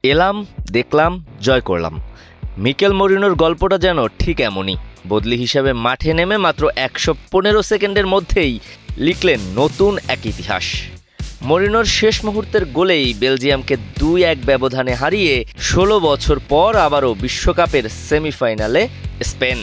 এলাম, দেখলাম, জয় করলাম। মিকেল মরিনোর গল্পটা যেন ঠিক এমনই। বদলি হিসাবে মাঠে নেমে মাত্র ১১৫ সেকেন্ডের মধ্যেই লিখলেন নতুন এক ইতিহাস। মরিনোর শেষ মুহূর্তের গোলেই বেলজিয়ামকে ২-১ ব্যবধানে হারিয়ে ১৬ বছর পর আবারও বিশ্বকাপের সেমিফাইনালে স্পেন।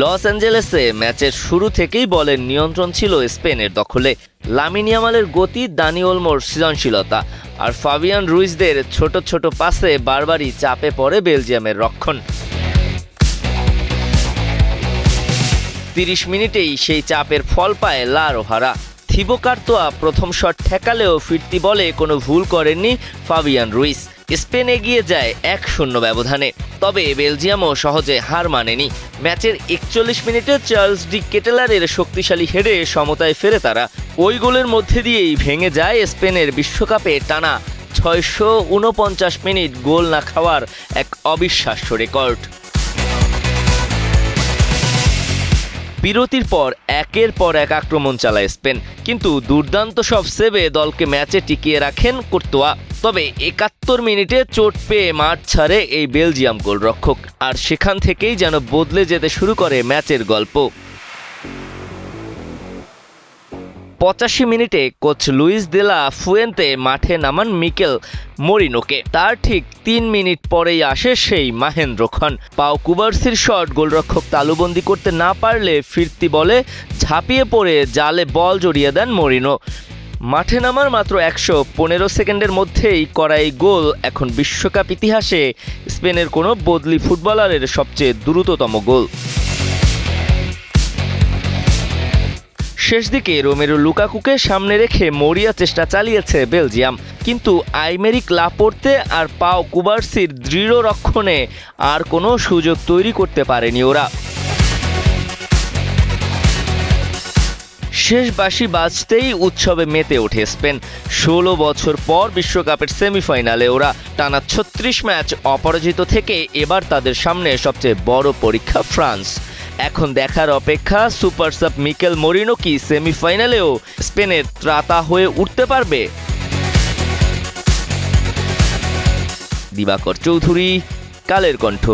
লস অ্যাঞ্জেলেসে ম্যাচের শুরু থেকেই বলের নিয়ন্ত্রণ ছিল স্পেনের দখলে। লামিন ইয়ামালের গতি, দানি ওলমোর সৃজনশীলতা আর ফাবিয়ান রুইজদের ছোট ছোট পাসে বারবারই চাপে পড়ে বেলজিয়ামের রক্ষণ। ৩০ মিনিটেই সেই চাপের ফল পায় লা রোহারা। থিবো কার্তোয়া প্রথম শট ঠেকালেও ফিরতি বলে কোনো ভুল করেননি ফাবিয়ান রুইজ। স্পেন এগিয়ে যায় ১-০ ব্যবধানে। তবে বেলজিয়ামও সহজে হার মানেনি। ম্যাচের ৪১ মিনিটে চার্লস ডি কেটেলারের শক্তিশালী হেডে সমতায় ফেরে তারা। ওই গোলের মধ্যে দিয়েই ভেঙে যায় স্পেনের বিশ্বকাপে টানা ৬৪৯ মিনিট গোল না খাওয়ার এক অবিশ্বাস্য রেকর্ড। বিরতির পর একের পর এক আক্রমণ চালায় স্পেন, কিন্তু দুর্দান্ত সব সেভে দলকে ম্যাচে টিকিয়ে রাখেন কুর্তোয়া। তবে ৭১ মিনিটে চোট পেয়ে মাঠ ছাড়ে এই বেলজিয়াম গোলরক্ষক, আর সেখান থেকেই যেন বদলে যেতে শুরু করে ম্যাচের গল্প। ৮৫ মিনিটে coach Luis de la Fuente মাঠে নামান মিকেল মরিনোকে। তার ঠিক ৩ মিনিট পরেই আসে সেই মাহেন্দ্রক্ষণ। পাও কুবার্সির শট গোলরক্ষক তালুবন্দি করতে না পারলে ফিরতি বলে ঝাঁপিয়ে পড়ে জালে বল জড়িয়ে দেন মরিনো। মাঠে নামার মাত্র ১১৫ সেকেন্ডের মধ্যেই করা এই গোল এখন বিশ্বকাপ ইতিহাসে স্পেনের কোনো বদলি ফুটবলারের সবচেয়ে দ্রুততম গোল। শেষ দিকে রোমেরো লুকাকুকে সামনে রেখে মরিয়া চেষ্টা চালিয়েছে বেলজিয়াম, কিন্তু আইমেরিক লাপোর্তে আর পাও কুবার্সির দৃঢ় রক্ষণে আর কোনো সুযোগ তৈরি করতে পারেনি ওরা। শেষ বাঁশি বাজতেই উৎসবে মেতে ওঠে স্পেন। ১৬ বছর পর বিশ্বকাপের সেমিফাইনালে ওরা। টানা ৩৬ ম্যাচ অপরাজিত থেকে এবার তাদের সামনে সবচেয়ে বড় পরীক্ষা ফ্রান্স। এখন দেখার অপেক্ষা সুপার সাব মিকেল মরিনো কি সেমিফাইনালেও স্পেনের ত্রাতা হয়ে উঠতে পারবে। দিবাকর চৌধুরী, কালের কণ্ঠ।